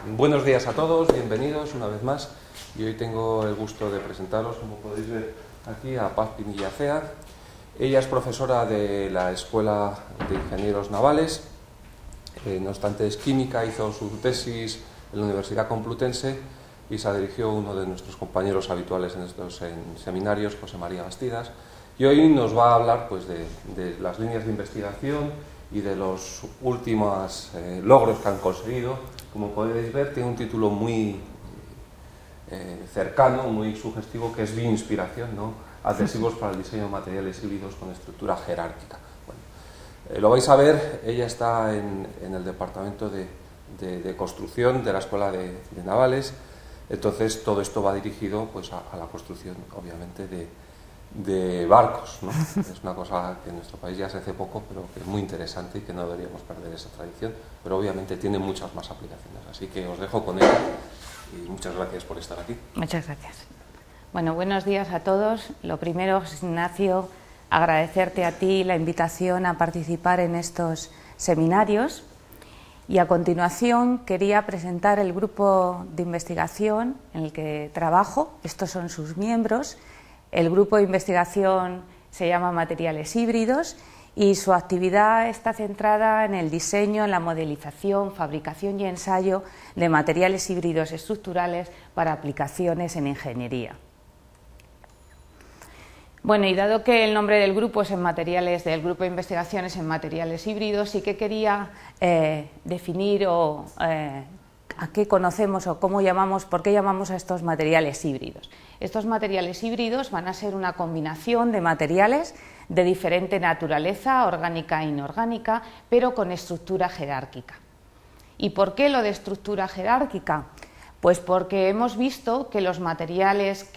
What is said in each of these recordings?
Buenos días a todos, bienvenidos una vez más. Y hoy tengo el gusto de presentaros, como podéis ver aquí, a Paz Pinilla Cea. Ella es profesora de la Escuela de Ingenieros Navales, no obstante es química, hizo su tesis en la Universidad Complutense y se dirigió a uno de nuestros compañeros habituales en estos seminarios, José María Bastidas, y hoy nos va a hablar pues, de las líneas de investigación y de los últimos logros que han conseguido. Como podéis ver, tiene un título muy cercano, muy sugestivo, que es Bioinspiración, ¿no? Adhesivos para el diseño de materiales híbridos con estructura jerárquica. Bueno, lo vais a ver, ella está en el departamento de construcción de la Escuela de Navales, entonces todo esto va dirigido pues, a la construcción, obviamente, de barcos, ¿no? Es una cosa que en nuestro país ya se hace poco, pero que es muy interesante y que no deberíamos perder esa tradición, pero obviamente tiene muchas más aplicaciones. Así que os dejo con ella y muchas gracias por estar aquí. Muchas gracias. Bueno, buenos días a todos. Lo primero, Ignacio, agradecerte a ti la invitación a participar en estos seminarios y a continuación quería presentar el grupo de investigación en el que trabajo. Estos son sus miembros. El grupo de investigación se llama Materiales Híbridos y su actividad está centrada en el diseño, en la modelización, fabricación y ensayo de materiales híbridos estructurales para aplicaciones en ingeniería. Bueno, y dado que el nombre del grupo es del grupo de investigaciones en materiales híbridos, sí que quería definir a qué conocemos o cómo llamamos, por qué llamamos a estos materiales híbridos. Estos materiales híbridos van a ser una combinación de materiales de diferente naturaleza, orgánica e inorgánica, pero con estructura jerárquica. ¿Y por qué lo de estructura jerárquica? Pues porque hemos visto que los materiales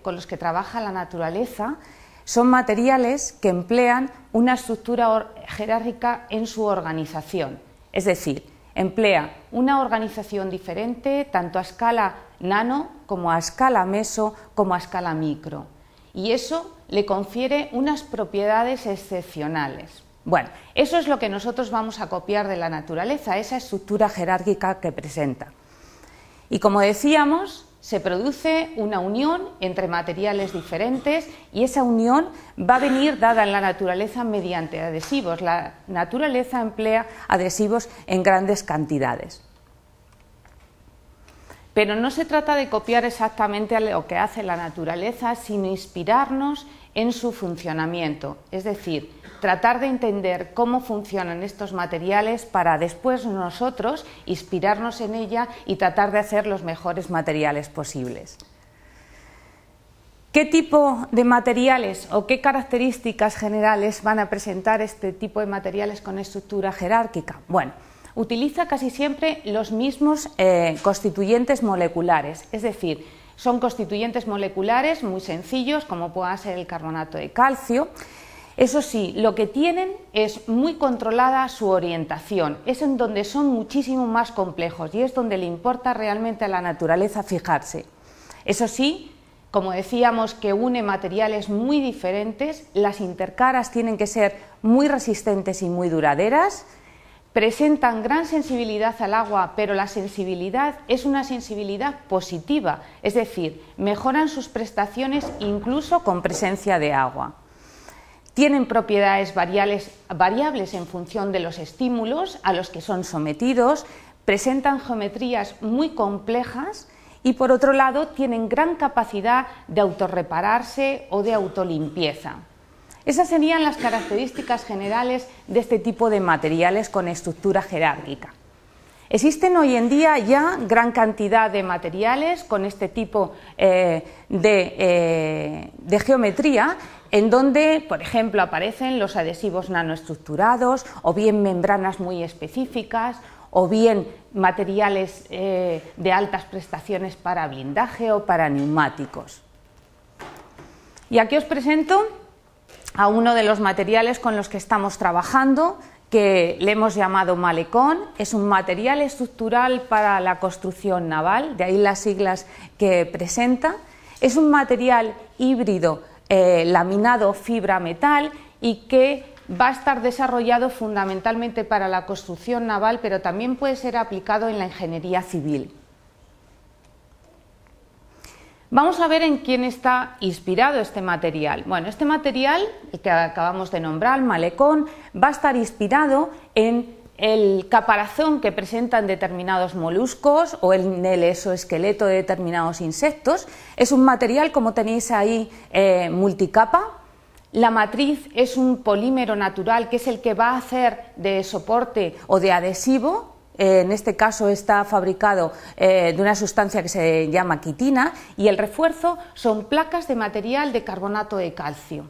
con los que trabaja la naturaleza son materiales que emplean una estructura jerárquica en su organización, es decir, emplea una organización diferente tanto a escala nano como a escala meso como a escala micro, y eso le confiere unas propiedades excepcionales. Bueno, eso es lo que nosotros vamos a copiar de la naturaleza, esa estructura jerárquica que presenta. Y como decíamos, se produce una unión entre materiales diferentes y esa unión va a venir dada en la naturaleza mediante adhesivos. La naturaleza emplea adhesivos en grandes cantidades. Pero no se trata de copiar exactamente lo que hace la naturaleza, sino inspirarnos en su funcionamiento, es decir, tratar de entender cómo funcionan estos materiales para después nosotros inspirarnos en ella y tratar de hacer los mejores materiales posibles. ¿Qué tipo de materiales o qué características generales van a presentar este tipo de materiales con estructura jerárquica? Bueno, utiliza casi siempre los mismos constituyentes moleculares, es decir, son constituyentes moleculares muy sencillos, como pueda ser el carbonato de calcio. Eso sí, lo que tienen es muy controlada su orientación, es en donde son muchísimo más complejos y es donde le importa realmente a la naturaleza fijarse. Eso sí, como decíamos que une materiales muy diferentes, las intercaras tienen que ser muy resistentes y muy duraderas, presentan gran sensibilidad al agua, pero la sensibilidad es una sensibilidad positiva, es decir, mejoran sus prestaciones incluso con presencia de agua. Tienen propiedades variables en función de los estímulos a los que son sometidos, presentan geometrías muy complejas y por otro lado tienen gran capacidad de autorrepararse o de autolimpieza. Esas serían las características generales de este tipo de materiales con estructura jerárquica. Existen hoy en día ya gran cantidad de materiales con este tipo de geometría, en donde, por ejemplo, aparecen los adhesivos nanoestructurados, o bien membranas muy específicas, o bien materiales de altas prestaciones para blindaje o para neumáticos. Y aquí os presento a uno de los materiales con los que estamos trabajando, que le hemos llamado Malecón. Es un material estructural para la construcción naval, de ahí las siglas que presenta. Es un material híbrido laminado fibra-metal y que va a estar desarrollado fundamentalmente para la construcción naval, pero también puede ser aplicado en la ingeniería civil. Vamos a ver en quién está inspirado este material. Bueno, este material, el que acabamos de nombrar, malecón, va a estar inspirado en el caparazón que presentan determinados moluscos o en el exoesqueleto de determinados insectos. Es un material, como tenéis ahí, multicapa. La matriz es un polímero natural que es el que va a hacer de soporte o de adhesivo. En este caso está fabricado de una sustancia que se llama quitina, y el refuerzo son placas de material de carbonato de calcio.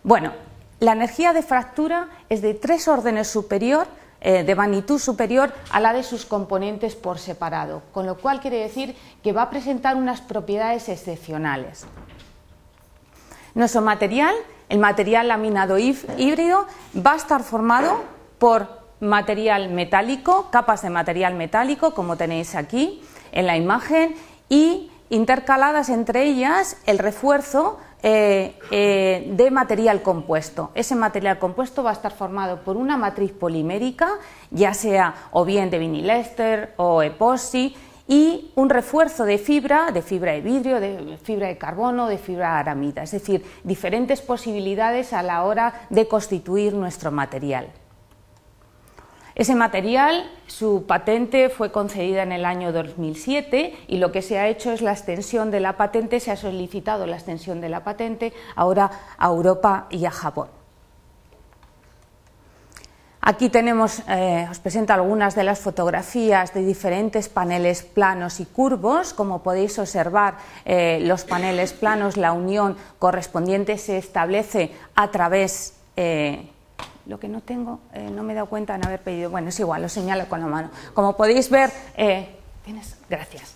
Bueno, la energía de fractura es de 3 órdenes superior, de magnitud superior a la de sus componentes por separado, con lo cual quiere decir que va a presentar unas propiedades excepcionales. Nuestro material, el material laminado híbrido, va a estar formado por material metálico, capas de material metálico, como tenéis aquí en la imagen, y intercaladas entre ellas el refuerzo de material compuesto. Ese material compuesto va a estar formado por una matriz polimérica, ya sea o bien de vinilester o epoxi, y un refuerzo de fibra de vidrio, de fibra de carbono, de fibra de aramida, es decir, diferentes posibilidades a la hora de constituir nuestro material. Ese material, su patente fue concedida en el año 2007 y lo que se ha hecho es la extensión de la patente, se ha solicitado la extensión de la patente ahora a Europa y a Japón. Aquí tenemos, os presento algunas de las fotografías de diferentes paneles planos y curvos. Como podéis observar, los paneles planos, la unión correspondiente se establece a través... Lo que no tengo, no me he dado cuenta en haber pedido, bueno, es igual, lo señalo con la mano. Como podéis ver, gracias.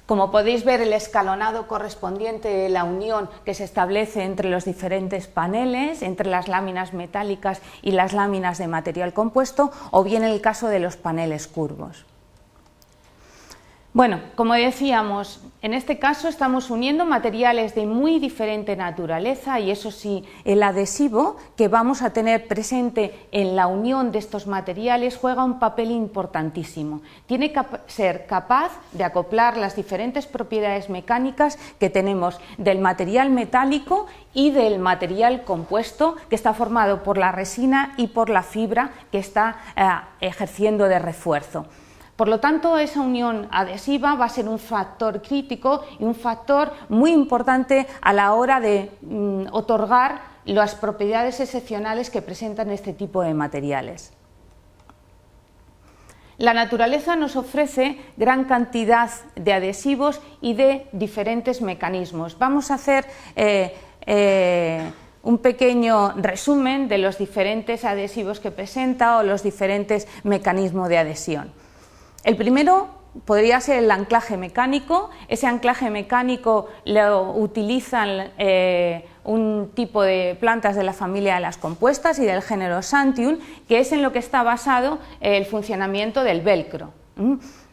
Como podéis ver, el escalonado correspondiente de la unión que se establece entre los diferentes paneles, entre las láminas metálicas y las láminas de material compuesto, o bien en el caso de los paneles curvos. Bueno, como decíamos, en este caso estamos uniendo materiales de muy diferente naturaleza y eso sí, el adhesivo que vamos a tener presente en la unión de estos materiales juega un papel importantísimo. Tiene que ser capaz de acoplar las diferentes propiedades mecánicas que tenemos del material metálico y del material compuesto, que está formado por la resina y por la fibra que está ejerciendo de refuerzo. Por lo tanto, esa unión adhesiva va a ser un factor crítico y un factor muy importante a la hora de otorgar las propiedades excepcionales que presentan este tipo de materiales. La naturaleza nos ofrece gran cantidad de adhesivos y de diferentes mecanismos. Vamos a hacer un pequeño resumen de los diferentes adhesivos que presenta o los diferentes mecanismos de adhesión. El primero podría ser el anclaje mecánico. Ese anclaje mecánico lo utilizan un tipo de plantas de la familia de las compuestas y del género Santium, que es en lo que está basado el funcionamiento del velcro.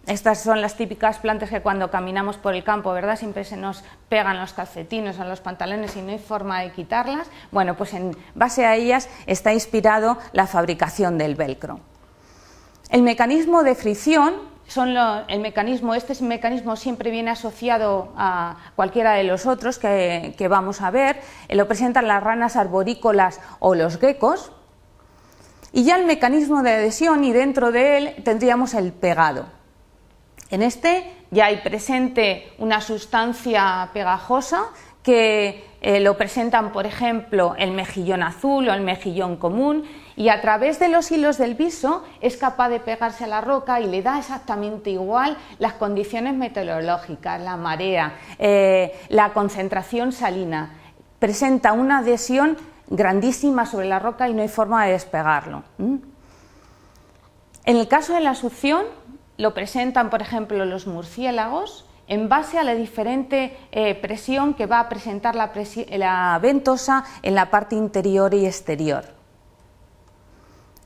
Estas son las típicas plantas que cuando caminamos por el campo, ¿verdad?, siempre se nos pegan los calcetines o los pantalones y no hay forma de quitarlas. Bueno, pues en base a ellas está inspirado la fabricación del velcro. El mecanismo de fricción, este mecanismo siempre viene asociado a cualquiera de los otros que vamos a ver, lo presentan las ranas arborícolas o los geckos, y ya el mecanismo de adhesión, y dentro de él tendríamos el pegado. En este ya hay presente una sustancia pegajosa que lo presentan, por ejemplo, el mejillón azul o el mejillón común, y a través de los hilos del viso es capaz de pegarse a la roca y le da exactamente igual las condiciones meteorológicas, la marea, la concentración salina. Presenta una adhesión grandísima sobre la roca y no hay forma de despegarlo. En el caso de la succión lo presentan, por ejemplo, los murciélagos, en base a la diferente presión que va a presentar la ventosa en la parte interior y exterior.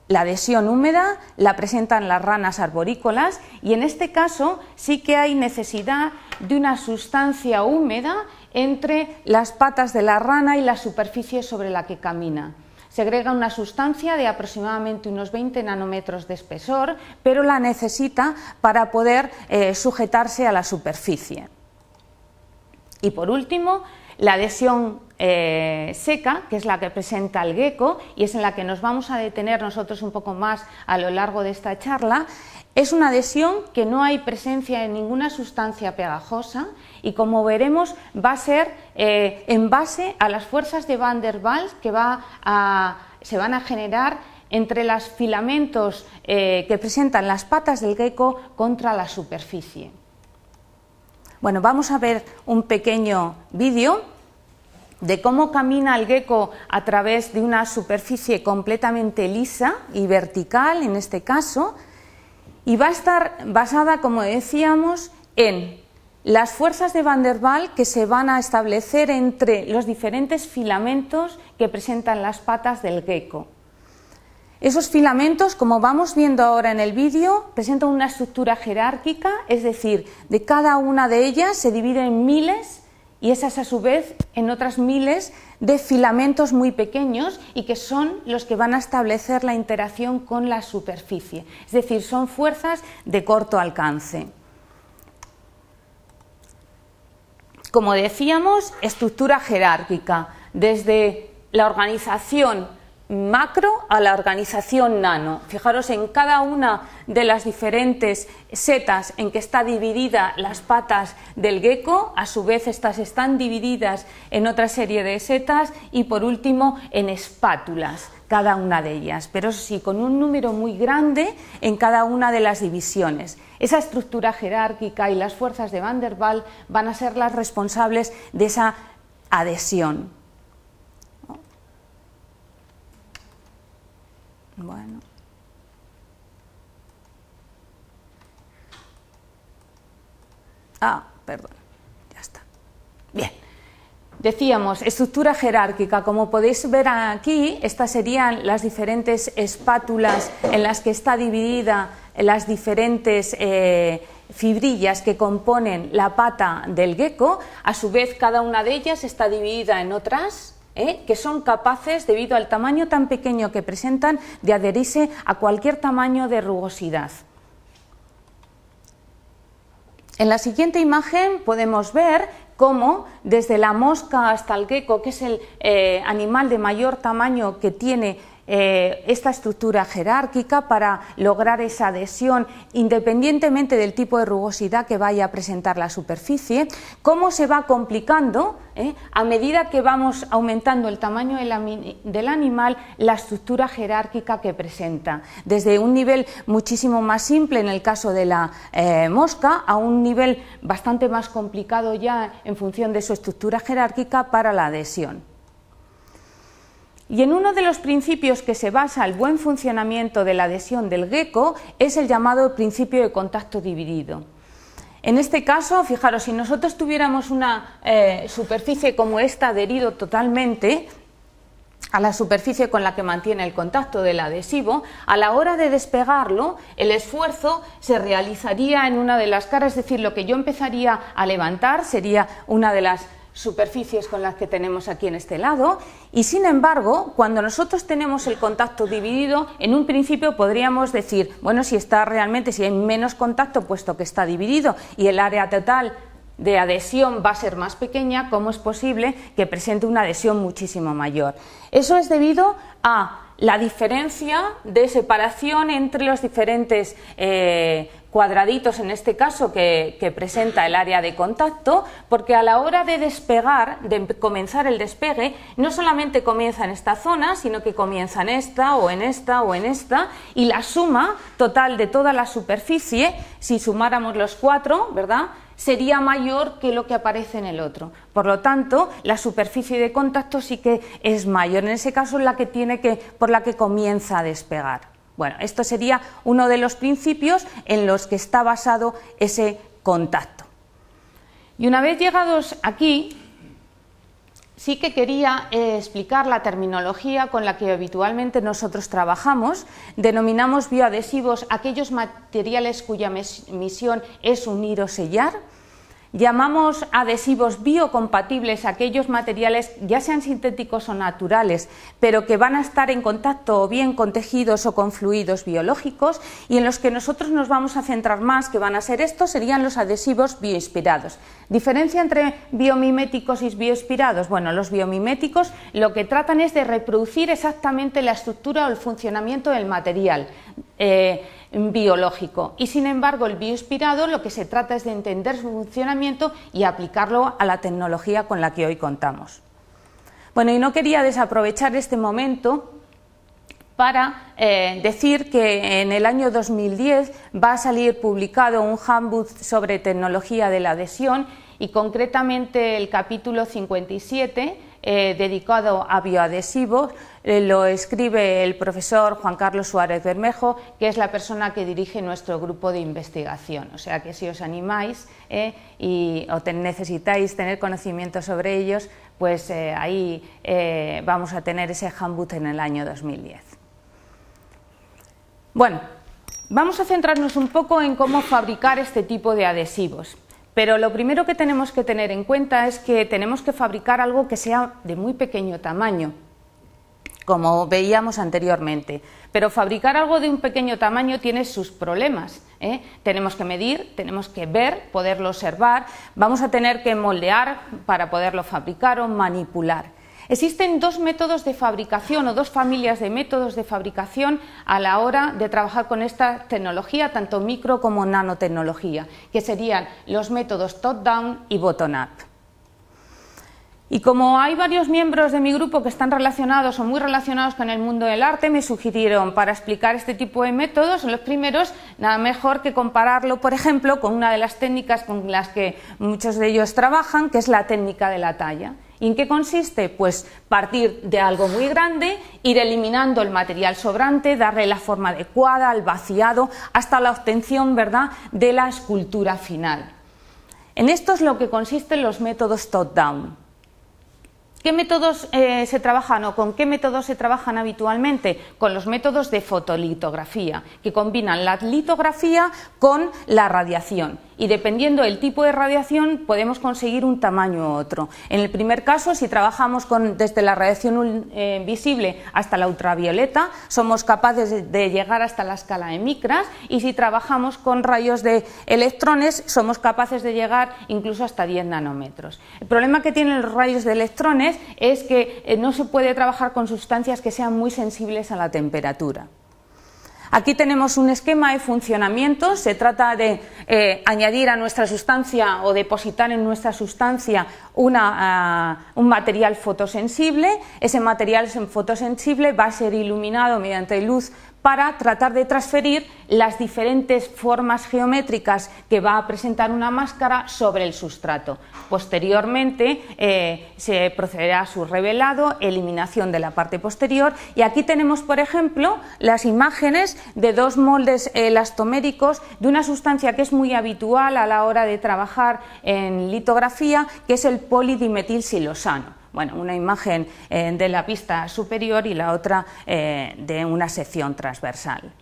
La adhesión húmeda la presentan las ranas arborícolas y en este caso sí que hay necesidad de una sustancia húmeda entre las patas de la rana y la superficie sobre la que camina. segrega una sustancia de aproximadamente unos 20 nanómetros de espesor, pero la necesita para poder sujetarse a la superficie. Y por último, la adhesión seca, que es la que presenta el gecko y es en la que nos vamos a detener nosotros un poco más a lo largo de esta charla, es una adhesión que no hay presencia de ninguna sustancia pegajosa y, como veremos, va a ser en base a las fuerzas de Van der Waals que se van a generar entre los filamentos que presentan las patas del gecko contra la superficie. Bueno, vamos a ver un pequeño vídeo de cómo camina el gecko a través de una superficie completamente lisa y vertical, en este caso, y va a estar basada, como decíamos, en las fuerzas de Van der Waals que se van a establecer entre los diferentes filamentos que presentan las patas del gecko. Esos filamentos, como vamos viendo ahora en el vídeo, presentan una estructura jerárquica, es decir, de cada una de ellas se divide en miles y esas a su vez en otras miles de filamentos muy pequeños y que son los que van a establecer la interacción con la superficie, es decir, son fuerzas de corto alcance. Como decíamos, estructura jerárquica, desde la organización macro a la organización nano. Fijaros en cada una de las diferentes setas en que está dividida las patas del gecko, a su vez estas están divididas en otra serie de setas y por último en espátulas, cada una de ellas, pero sí con un número muy grande en cada una de las divisiones. Esa estructura jerárquica y las fuerzas de Van der Waals van a ser las responsables de esa adhesión. Bueno. Perdón, ya está. Bien. Decíamos, estructura jerárquica. Como podéis ver aquí, estas serían las diferentes espátulas en las que está dividida las diferentes fibrillas que componen la pata del gecko. A su vez, cada una de ellas está dividida en otras, que son capaces, debido al tamaño tan pequeño que presentan, de adherirse a cualquier tamaño de rugosidad. En la siguiente imagen podemos ver cómo desde la mosca hasta el gecko, que es el animal de mayor tamaño que tiene esta estructura jerárquica para lograr esa adhesión independientemente del tipo de rugosidad que vaya a presentar la superficie, cómo se va complicando a medida que vamos aumentando el tamaño del animal, la estructura jerárquica que presenta, desde un nivel muchísimo más simple en el caso de la mosca a un nivel bastante más complicado ya en función de su estructura jerárquica para la adhesión. Y en uno de los principios que se basa el buen funcionamiento de la adhesión del gecko es el llamado principio de contacto dividido. En este caso, fijaros, si nosotros tuviéramos una superficie como esta adherido totalmente a la superficie con la que mantiene el contacto del adhesivo, a la hora de despegarlo, el esfuerzo se realizaría en una de las caras, es decir, lo que yo empezaría a levantar sería una de las superficies con las que tenemos aquí en este lado, y sin embargo, cuando nosotros tenemos el contacto dividido, en un principio podríamos decir, bueno, si hay menos contacto puesto que está dividido y el área total de adhesión va a ser más pequeña, ¿cómo es posible que presente una adhesión muchísimo mayor? Eso es debido a la diferencia de separación entre los diferentes cuadraditos, en este caso, que presenta el área de contacto, porque a la hora de despegar, de comenzar el despegue, no solamente comienza en esta zona, sino que comienza en esta o en esta o en esta, y la suma total de toda la superficie, si sumáramos los cuatro, ¿verdad?, sería mayor que lo que aparece en el otro. Por lo tanto, la superficie de contacto sí que es mayor, en ese caso por la que comienza a despegar. Bueno, esto sería uno de los principios en los que está basado ese contacto. Y una vez llegados aquí, sí que quería explicar la terminología con la que habitualmente nosotros trabajamos. Denominamos bioadhesivos aquellos materiales cuya misión es unir o sellar. Llamamos adhesivos biocompatibles a aquellos materiales, ya sean sintéticos o naturales, pero que van a estar en contacto o bien con tejidos o con fluidos biológicos, y en los que nosotros nos vamos a centrar más, que van a ser estos, serían los adhesivos bioinspirados. ¿Diferencia entre biomiméticos y bioinspirados? Bueno, los biomiméticos lo que tratan es de reproducir exactamente la estructura o el funcionamiento del material biológico, y sin embargo el bioinspirado lo que se trata es de entender su funcionamiento y aplicarlo a la tecnología con la que hoy contamos. Bueno, y no quería desaprovechar este momento para decir que en el año 2010 va a salir publicado un handbook sobre tecnología de la adhesión, y concretamente el capítulo 57 dedicado a bioadhesivos lo escribe el profesor Juan Carlos Suárez Bermejo, que es la persona que dirige nuestro grupo de investigación. O sea que si os animáis necesitáis tener conocimiento sobre ellos, pues ahí vamos a tener ese handbook en el año 2010. Bueno, vamos a centrarnos un poco en cómo fabricar este tipo de adhesivos. Pero lo primero que tenemos que tener en cuenta es que tenemos que fabricar algo que sea de muy pequeño tamaño, como veíamos anteriormente. Pero fabricar algo de un pequeño tamaño tiene sus problemas, Tenemos que medir, tenemos que ver, poderlo observar, vamos a tener que moldear para poderlo fabricar o manipular. Existen dos métodos de fabricación o dos familias de métodos de fabricación a la hora de trabajar con esta tecnología, tanto micro como nanotecnología, que serían los métodos top-down y bottom-up. Y como hay varios miembros de mi grupo que están relacionados o muy relacionados con el mundo del arte, me sugirieron para explicar este tipo de métodos, los primeros, nada mejor que compararlo, por ejemplo, con una de las técnicas con las que muchos de ellos trabajan, que es la técnica de la talla. ¿Y en qué consiste? Pues partir de algo muy grande, ir eliminando el material sobrante, darle la forma adecuada, al vaciado, hasta la obtención, ¿verdad?, de la escultura final. En esto es lo que consisten los métodos top-down. ¿Qué métodos se trabajan o con qué métodos se trabajan habitualmente? Con los métodos de fotolitografía, que combinan la litografía con la radiación. Y dependiendo del tipo de radiación podemos conseguir un tamaño u otro. En el primer caso, si trabajamos desde la radiación visible hasta la ultravioleta, somos capaces de llegar hasta la escala de micras, y si trabajamos con rayos de electrones somos capaces de llegar incluso hasta 10 nanómetros. El problema que tienen los rayos de electrones es que no se puede trabajar con sustancias que sean muy sensibles a la temperatura. Aquí tenemos un esquema de funcionamiento. Se trata de añadir a nuestra sustancia o depositar en nuestra sustancia un material fotosensible. Ese material fotosensible va a ser iluminado mediante luz para tratar de transferir las diferentes formas geométricas que va a presentar una máscara sobre el sustrato. Posteriormente se procederá a su revelado, eliminación de la parte posterior, y aquí tenemos, por ejemplo, las imágenes de dos moldes elastoméricos de una sustancia que es muy habitual a la hora de trabajar en litografía, que es el polidimetilsilosano. Bueno, una imagen de la pista superior y la otra de una sección transversal.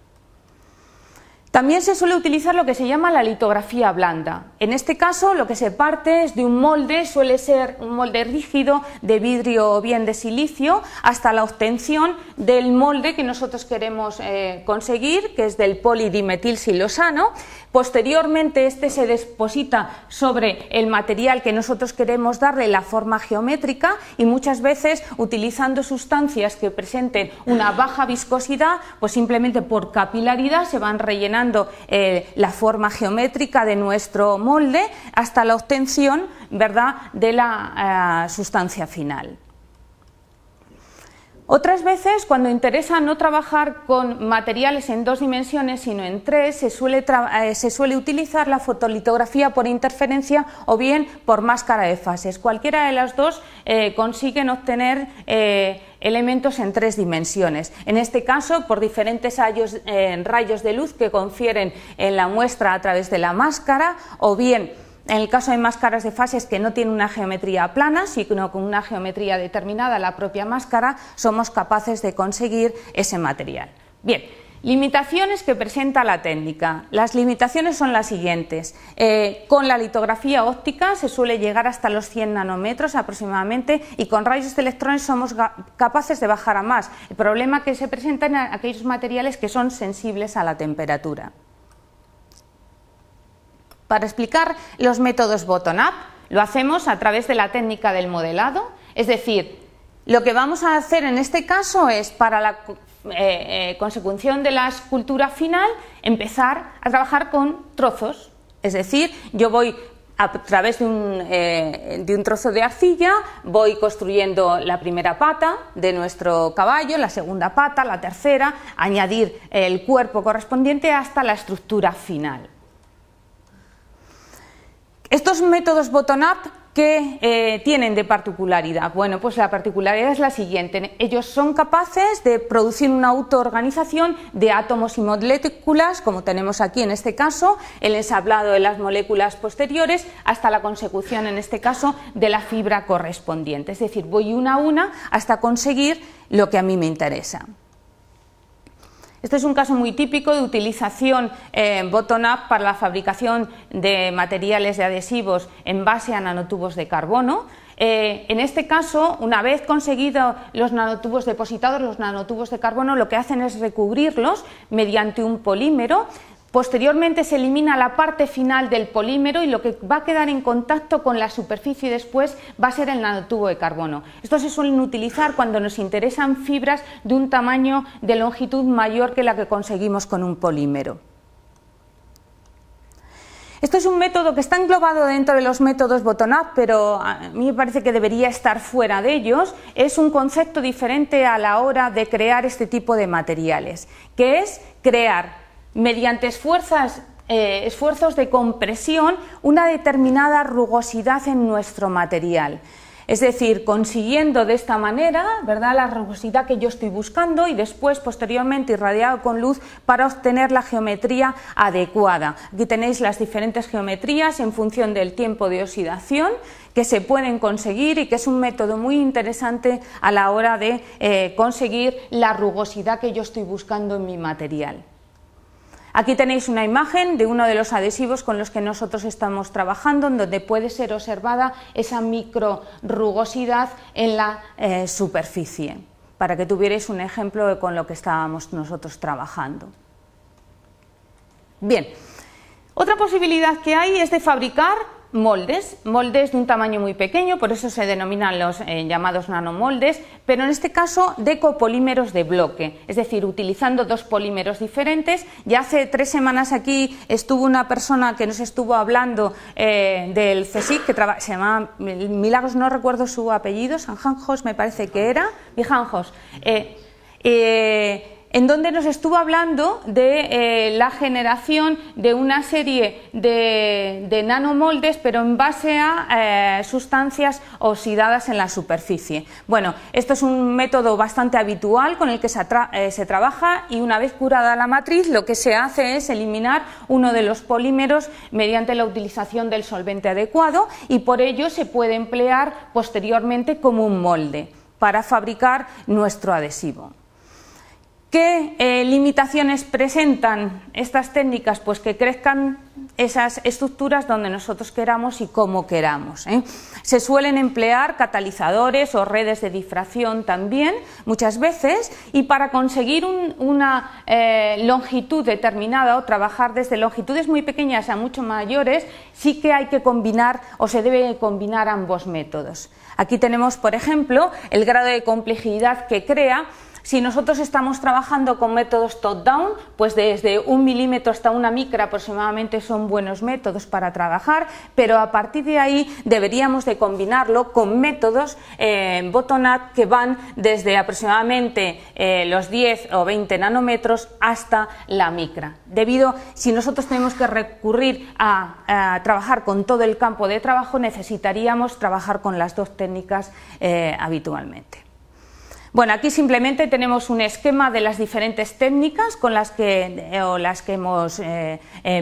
También se suele utilizar lo que se llama la litografía blanda. En este caso lo que se parte es de un molde, suele ser un molde rígido de vidrio o bien de silicio, hasta la obtención del molde que nosotros queremos conseguir, que es del polidimetilsilosano. Posteriormente este se deposita sobre el material que nosotros queremos darle la forma geométrica, y muchas veces utilizando sustancias que presenten una baja viscosidad, pues simplemente por capilaridad se van rellenando la forma geométrica de nuestro molde hasta la obtención, ¿verdad?, de la sustancia final. Otras veces, cuando interesa no trabajar con materiales en 2 dimensiones sino en 3, se suele utilizar la fotolitografía por interferencia o bien por máscara de fases. Cualquiera de las dos consiguen obtener elementos en 3 dimensiones. En este caso, por diferentes rayos de luz que confieren en la muestra a través de la máscara, o bien en el caso de máscaras de fases que no tienen una geometría plana, sino con una geometría determinada, la propia máscara, somos capaces de conseguir ese material. Bien, Limitaciones que presenta la técnica. Las limitaciones son las siguientes. Con la litografía óptica se suele llegar hasta los 100 nanómetros aproximadamente y con rayos de electrones somos capaces de bajar a más. El problema que se presenta en aquellos materiales que son sensibles a la temperatura. Para explicar los métodos bottom-up, lo hacemos a través de la técnica del modelado, es decir, lo que vamos a hacer en este caso es para la consecución de la escultura final empezar a trabajar con trozos, es decir, yo voy a través de un trozo de arcilla, voy construyendo la primera pata de nuestro caballo, la segunda pata, la tercera, añadir el cuerpo correspondiente hasta la estructura final. Estos métodos bottom-up, ¿qué tienen de particularidad? Bueno, pues la particularidad es la siguiente. Ellos son capaces de producir una autoorganización de átomos y moléculas, como tenemos aquí en este caso, el ensablado de las moléculas posteriores, hasta la consecución, en este caso, de la fibra correspondiente. Es decir, voy una a una hasta conseguir lo que a mí me interesa. Este es un caso muy típico de utilización bottom-up para la fabricación de materiales de adhesivos en base a nanotubos de carbono. En este caso, una vez conseguido los nanotubos depositados, los nanotubos de carbono lo que hacen es recubrirlos mediante un polímero. Posteriormente se elimina la parte final del polímero y lo que va a quedar en contacto con la superficie después va a ser el nanotubo de carbono. Estos se suelen utilizar cuando nos interesan fibras de un tamaño de longitud mayor que la que conseguimos con un polímero. Esto es un método que está englobado dentro de los métodos bottom-up, pero a mí me parece que debería estar fuera de ellos. Es un concepto diferente a la hora de crear este tipo de materiales, que es crear mediante esfuerzos de compresión una determinada rugosidad en nuestro material. Es decir, consiguiendo de esta manera, ¿verdad?, la rugosidad que yo estoy buscando y después, posteriormente, irradiado con luz para obtener la geometría adecuada. Aquí tenéis las diferentes geometrías en función del tiempo de oxidación que se pueden conseguir y que es un método muy interesante a la hora de conseguir la rugosidad que yo estoy buscando en mi material. Aquí tenéis una imagen de uno de los adhesivos con los que nosotros estamos trabajando, en donde puede ser observada esa micro rugosidad en la superficie, para que tuvierais un ejemplo de con lo que estábamos nosotros trabajando. Bien, otra posibilidad que hay es de fabricar moldes de un tamaño muy pequeño, por eso se denominan los llamados nanomoldes, pero en este caso de copolímeros de bloque, es decir, utilizando dos polímeros diferentes. Ya hace 3 semanas aquí estuvo una persona que nos estuvo hablando del CSIC, que se llama Milagros, no recuerdo su apellido, Sanjanjos me parece que era, Mijanjos, en donde nos estuvo hablando de la generación de una serie de nanomoldes, pero en base a sustancias oxidadas en la superficie. Bueno, esto es un método bastante habitual con el que se trabaja, y una vez curada la matriz lo que se hace es eliminar uno de los polímeros mediante la utilización del solvente adecuado, y por ello se puede emplear posteriormente como un molde para fabricar nuestro adhesivo. ¿Qué limitaciones presentan estas técnicas? Pues que crezcan esas estructuras donde nosotros queramos y como queramos, ¿eh? Se suelen emplear catalizadores o redes de difracción también muchas veces, y para conseguir una longitud determinada o trabajar desde longitudes muy pequeñas a mucho mayores, sí que hay que combinar o se debe combinar ambos métodos. Aquí tenemos, por ejemplo, el grado de complejidad que crea. Si nosotros estamos trabajando con métodos top-down, pues desde 1 milímetro hasta 1 micra aproximadamente son buenos métodos para trabajar, pero a partir de ahí deberíamos de combinarlo con métodos bottom-up que van desde aproximadamente los 10 o 20 nanómetros hasta la micra. Si nosotros tenemos que recurrir a trabajar con todo el campo de trabajo, necesitaríamos trabajar con las dos técnicas habitualmente. Bueno, aquí simplemente tenemos un esquema de las diferentes técnicas con las que hemos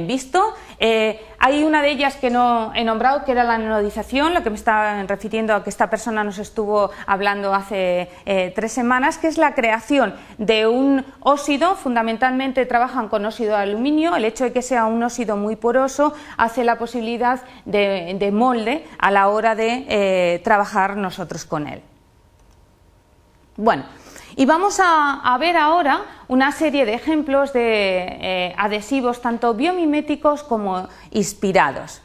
visto. Hay una de ellas que no he nombrado, que era la anodización, lo que me está refiriendo a que esta persona nos estuvo hablando hace 3 semanas, que es la creación de un óxido. Fundamentalmente trabajan con óxido de aluminio. El hecho de que sea un óxido muy poroso hace la posibilidad de molde a la hora de trabajar nosotros con él. Bueno, y vamos a ver ahora una serie de ejemplos de adhesivos tanto biomiméticos como inspirados.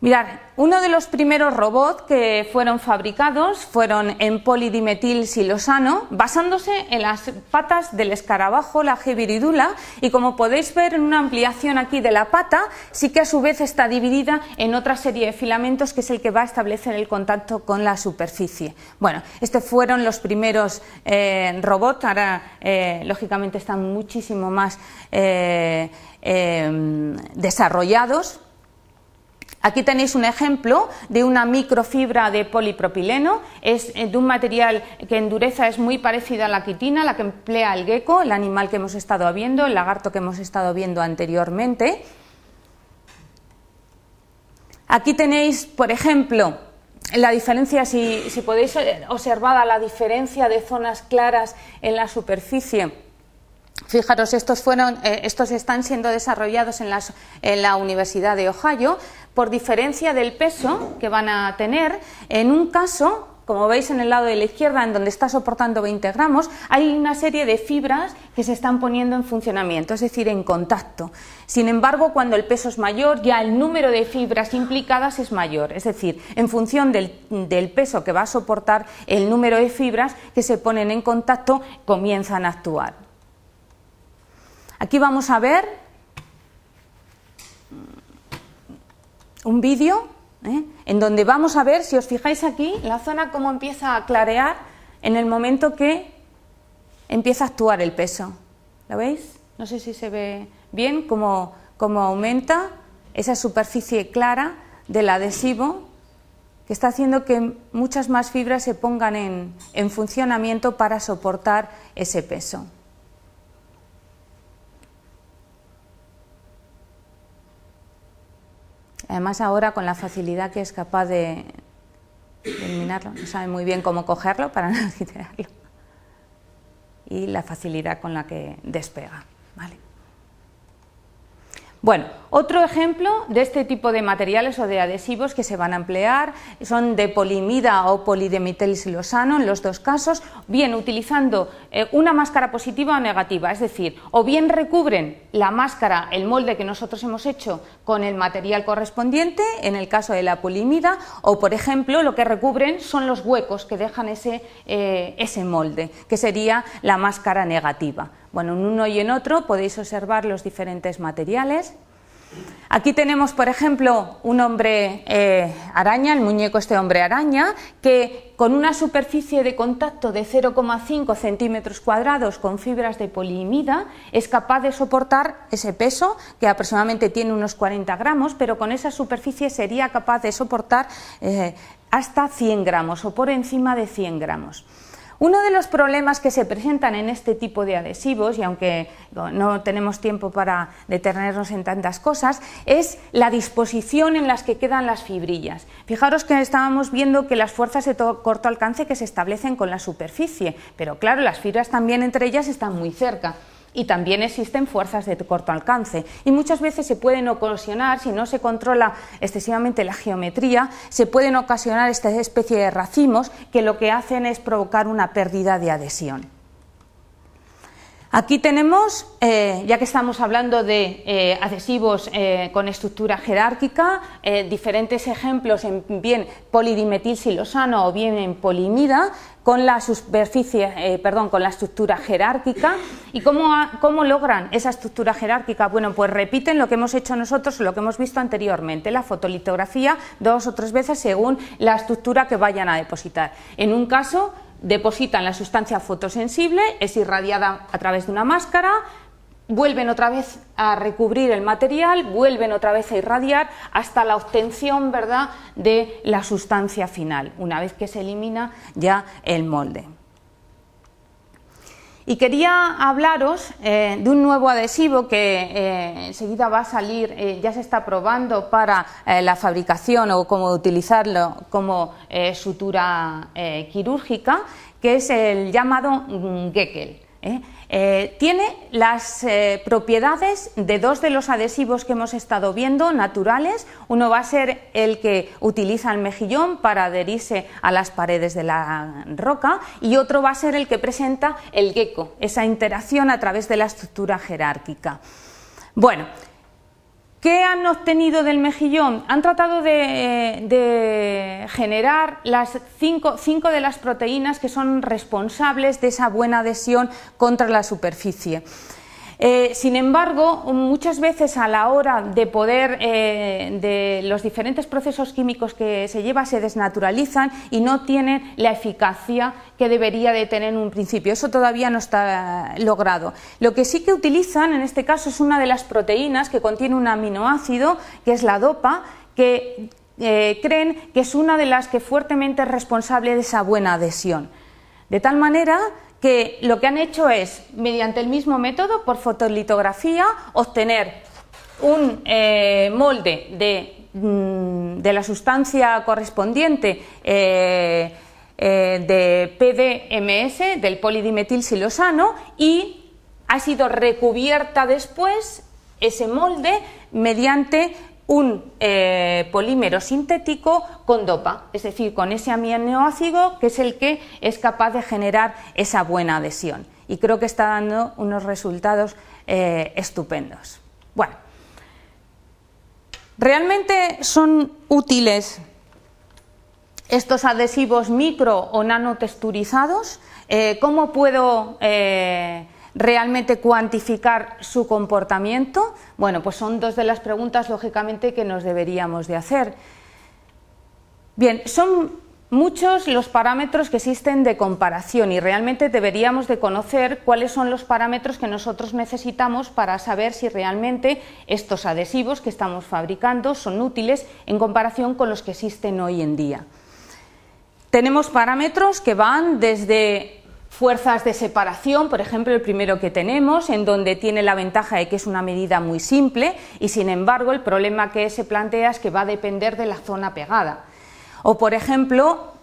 Mirad, uno de los primeros robots que fueron fabricados fueron en polidimetilsilosano, basándose en las patas del escarabajo, la Geviridula, y como podéis ver en una ampliación aquí de la pata, sí que a su vez está dividida en otra serie de filamentos que es el que va a establecer el contacto con la superficie. Bueno, estos fueron los primeros robots, ahora lógicamente están muchísimo más desarrollados. Aquí tenéis un ejemplo de una microfibra de polipropileno, es de un material que en dureza es muy parecida a la quitina, la que emplea el gecko, el animal que hemos estado viendo, el lagarto que hemos estado viendo anteriormente. Aquí tenéis, por ejemplo, la diferencia, si podéis observar la diferencia de zonas claras en la superficie. Fijaros, estos están siendo desarrollados en la Universidad de Ohio. Por diferencia del peso que van a tener, en un caso, como veis en el lado de la izquierda, en donde está soportando 20 gramos, hay una serie de fibras que se están poniendo en funcionamiento, es decir, en contacto. Sin embargo, cuando el peso es mayor, ya el número de fibras implicadas es mayor, es decir, en función del peso que va a soportar, el número de fibras que se ponen en contacto comienzan a actuar. Aquí vamos a ver un vídeo en donde vamos a ver, si os fijáis aquí, la zona cómo empieza a clarear en el momento que empieza a actuar el peso. ¿Lo veis? No sé si se ve bien cómo aumenta esa superficie clara del adhesivo, que está haciendo que muchas más fibras se pongan en funcionamiento para soportar ese peso. Además ahora con la facilidad que es capaz de eliminarlo, no sabe muy bien cómo cogerlo para no quitarlo, y la facilidad con la que despega, ¿vale? Bueno, otro ejemplo de este tipo de materiales o de adhesivos que se van a emplear son de polimida o polidimetilsilosano en los dos casos, bien utilizando una máscara positiva o negativa, es decir, o bien recubren la máscara, el molde que nosotros hemos hecho con el material correspondiente, en el caso de la polimida, o por ejemplo lo que recubren son los huecos que dejan ese molde, que sería la máscara negativa. Bueno, en uno y en otro podéis observar los diferentes materiales. Aquí tenemos, por ejemplo, un hombre araña, el muñeco este hombre araña, que con una superficie de contacto de 0,5 centímetros cuadrados con fibras de poliimida es capaz de soportar ese peso, que aproximadamente tiene unos 40 gramos, pero con esa superficie sería capaz de soportar hasta 100 gramos o por encima de 100 gramos. Uno de los problemas que se presentan en este tipo de adhesivos, y aunque no tenemos tiempo para detenernos en tantas cosas, es la disposición en las que quedan las fibrillas. Fijaros que estábamos viendo que las fuerzas de corto alcance que se establecen con la superficie, pero claro, las fibras también entre ellas están muy cerca. Y también existen fuerzas de corto alcance y muchas veces se pueden ocasionar, si no se controla excesivamente la geometría, se pueden ocasionar esta especie de racimos que lo que hacen es provocar una pérdida de adhesión. Aquí tenemos, ya que estamos hablando de adhesivos con estructura jerárquica, diferentes ejemplos en bien polidimetilsilosano o bien en polimida con la superficie, con la estructura jerárquica. ¿Y cómo logran esa estructura jerárquica? Bueno, pues repiten lo que hemos hecho nosotros, lo que hemos visto anteriormente, la fotolitografía 2 o 3 veces según la estructura que vayan a depositar. En un caso depositan la sustancia fotosensible, es irradiada a través de una máscara, vuelven otra vez a recubrir el material, vuelven otra vez a irradiar hasta la obtención, ¿verdad?, de la sustancia final, una vez que se elimina ya el molde. Y quería hablaros de un nuevo adhesivo que enseguida va a salir, ya se está probando para la fabricación o cómo utilizarlo como sutura quirúrgica, que es el llamado Geckel. Tiene las propiedades de dos de los adhesivos que hemos estado viendo, naturales. Uno va a ser el que utiliza el mejillón para adherirse a las paredes de la roca, y otro va a ser el que presenta el gecko, esa interacción a través de la estructura jerárquica. Bueno, ¿qué han obtenido del mejillón? Han tratado de generar las cinco de las proteínas que son responsables de esa buena adhesión contra la superficie. Sin embargo, muchas veces a la hora de poder, de los diferentes procesos químicos que se lleva, se desnaturalizan y no tienen la eficacia que debería de tener en un principio. Eso todavía no está logrado. Lo que sí que utilizan en este caso es una de las proteínas que contiene un aminoácido, que es la dopa, que creen que es una de las que fuertemente es responsable de esa buena adhesión. De tal manera que lo que han hecho es, mediante el mismo método, por fotolitografía, obtener un molde de la sustancia correspondiente de PDMS, del polidimetilsilosano, y ha sido recubierta después ese molde mediante un polímero sintético con dopa, es decir, con ese aminoácido que es el que es capaz de generar esa buena adhesión, y creo que está dando unos resultados estupendos. Bueno, ¿realmente son útiles estos adhesivos micro o nanotexturizados? ¿Cómo puedo realmente cuantificar su comportamiento? Bueno, pues son dos de las preguntas, lógicamente, que nos deberíamos de hacer. Bien, son muchos los parámetros que existen de comparación y realmente deberíamos de conocer cuáles son los parámetros que nosotros necesitamos para saber si realmente estos adhesivos que estamos fabricando son útiles en comparación con los que existen hoy en día. Tenemos parámetros que van desde fuerzas de separación, por ejemplo, el primero que tenemos, en donde tiene la ventaja de que es una medida muy simple, y sin embargo el problema que se plantea es que va a depender de la zona pegada. O, por ejemplo,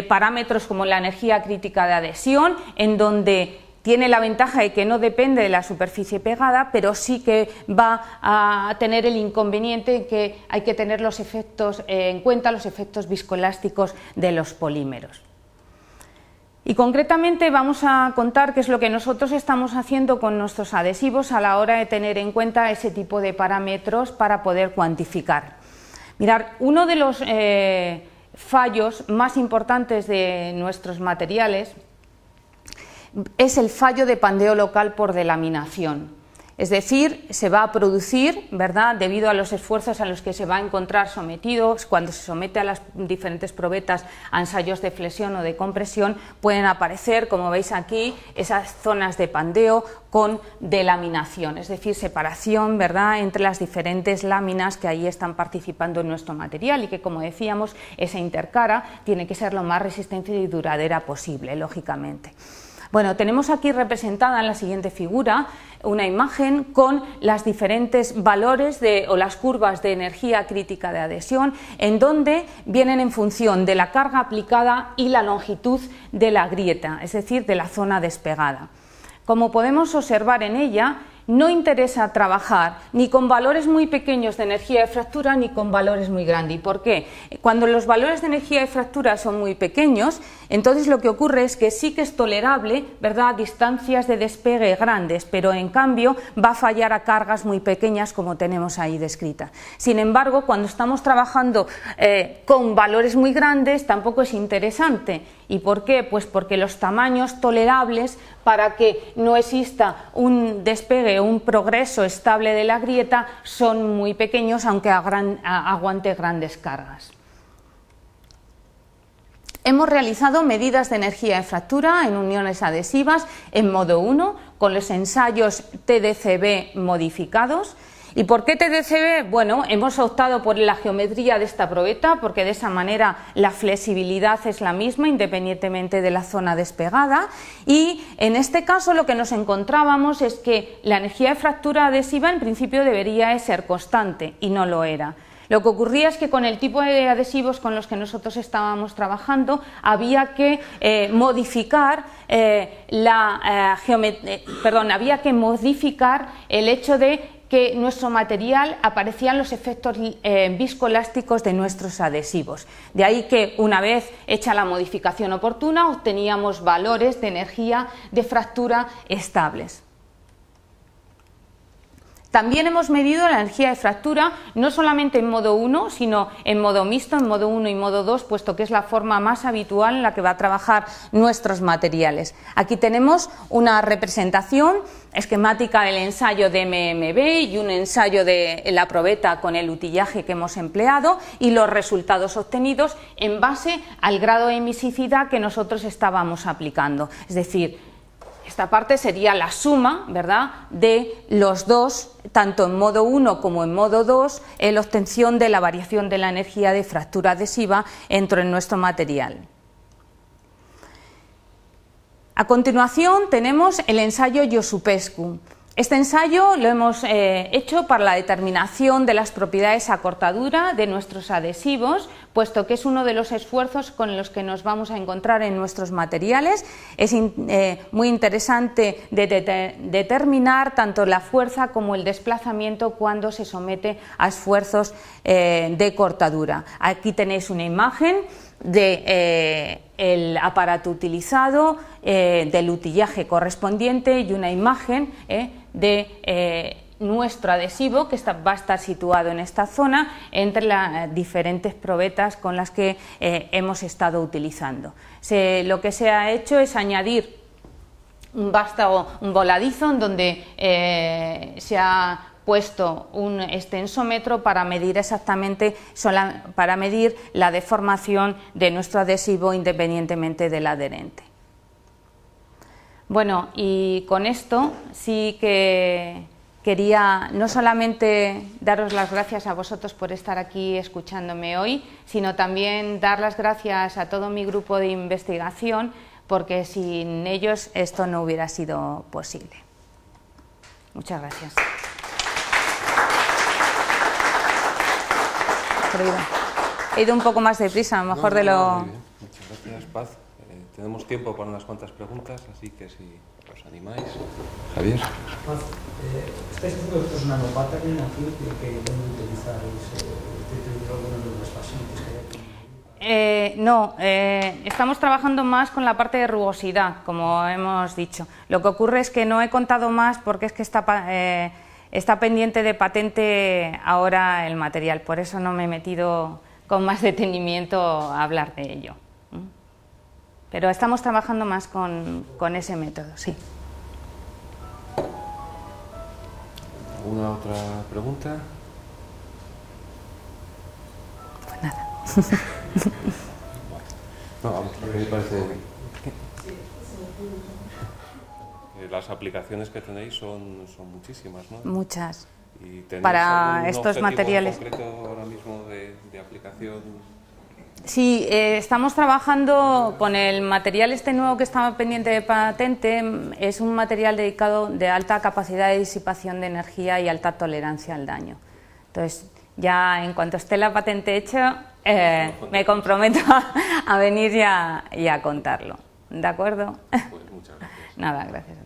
parámetros como la energía crítica de adhesión, en donde tiene la ventaja de que no depende de la superficie pegada, pero sí que va a tener el inconveniente en que hay que tener los efectos, en cuenta los efectos viscoelásticos de los polímeros. Y concretamente vamos a contar qué es lo que nosotros estamos haciendo con nuestros adhesivos a la hora de tener en cuenta ese tipo de parámetros para poder cuantificar. Mirad, uno de los fallos más importantes de nuestros materiales es el fallo de pandeo local por delaminación. Es decir, se va a producir, ¿verdad?, debido a los esfuerzos a los que se va a encontrar sometidos, cuando se somete a las diferentes probetas a ensayos de flexión o de compresión, pueden aparecer, como veis aquí, esas zonas de pandeo con delaminación, es decir, separación, ¿verdad?, entre las diferentes láminas que ahí están participando en nuestro material, y que, como decíamos, esa intercara tiene que ser lo más resistente y duradera posible, lógicamente. Bueno, tenemos aquí representada en la siguiente figura una imagen con los diferentes valores o las curvas de energía crítica de adhesión, en donde vienen en función de la carga aplicada y la longitud de la grieta, es decir, de la zona despegada. Como podemos observar en ella, no interesa trabajar ni con valores muy pequeños de energía de fractura ni con valores muy grandes. ¿Y por qué? Cuando los valores de energía de fractura son muy pequeños, entonces lo que ocurre es que sí que es tolerable, ¿verdad?, distancias de despegue grandes, pero en cambio va a fallar a cargas muy pequeñas, como tenemos ahí descrita. Sin embargo, cuando estamos trabajando con valores muy grandes, tampoco es interesante. ¿Y por qué? Pues porque los tamaños tolerables para que no exista un despegue o un progreso estable de la grieta son muy pequeños, aunque aguante grandes cargas. Hemos realizado medidas de energía de fractura en uniones adhesivas en modo 1 con los ensayos TDCB modificados, ¿Y por qué TDCB? Bueno, hemos optado por la geometría de esta probeta porque de esa manera la flexibilidad es la misma independientemente de la zona despegada, y en este caso lo que nos encontrábamos es que la energía de fractura adhesiva en principio debería ser constante y no lo era. Lo que ocurría es que con el tipo de adhesivos con los que nosotros estábamos trabajando había que modificar había que modificar el hecho de que nuestro material aparecían los efectos viscoelásticos de nuestros adhesivos. De ahí que una vez hecha la modificación oportuna obteníamos valores de energía de fractura estables. También hemos medido la energía de fractura no solamente en modo 1, sino en modo mixto, en modo 1 y modo 2, puesto que es la forma más habitual en la que va a trabajar nuestros materiales. Aquí tenemos una representación esquemática del ensayo de MMB y un ensayo de la probeta con el utillaje que hemos empleado y los resultados obtenidos en base al grado de emisividad que nosotros estábamos aplicando. Es decir, esta parte sería la suma, ¿verdad?, de los dos, tanto en modo 1 como en modo 2, en la obtención de la variación de la energía de fractura adhesiva dentro de nuestro material. A continuación tenemos el ensayo Iosupescu. Este ensayo lo hemos hecho para la determinación de las propiedades a cortadura de nuestros adhesivos, puesto que es uno de los esfuerzos con los que nos vamos a encontrar en nuestros materiales. Es muy interesante determinar tanto la fuerza como el desplazamiento cuando se somete a esfuerzos de cortadura. Aquí tenéis una imagen del aparato utilizado, del utillaje correspondiente y una imagen de nuestro adhesivo que va a estar situado en esta zona entre las diferentes probetas con las que hemos estado utilizando. Lo que se ha hecho es añadir un vástago, un voladizo, en donde se ha puesto un extensómetro para medir exactamente, para medir la deformación de nuestro adhesivo independientemente del adherente. Bueno, y con esto sí que quería no solamente daros las gracias a vosotros por estar aquí escuchándome hoy, sino también dar las gracias a todo mi grupo de investigación, porque sin ellos esto no hubiera sido posible. Muchas gracias. He ido un poco más deprisa, a lo mejor de lo... Muy bien. Muchas gracias, Paz. Tenemos tiempo para unas cuantas preguntas, así que si os animáis. Javier. Paz, ¿estáis seguro que esto es una nanopata que nació que deben utilizar algunos de los pacientes que hay? No, estamos trabajando más con la parte de rugosidad, como hemos dicho. Lo que ocurre es que no he contado más porque es que está pendiente de patente ahora el material, por eso no me he metido con más detenimiento a hablar de ello. Pero estamos trabajando más con ese método, sí. ¿Alguna otra pregunta? Pues nada. No, vamos, me parece... Las aplicaciones que tenéis son muchísimas, ¿no? Muchas. ¿Y tenéis para estos materiales concreto ahora mismo de aplicación? Sí, estamos trabajando con el material este nuevo que estaba pendiente de patente. Es un material dedicado de alta capacidad de disipación de energía y alta tolerancia al daño. Entonces, ya en cuanto esté la patente hecha, me comprometo a venir y a contarlo. ¿De acuerdo? Pues muchas gracias. Nada, gracias.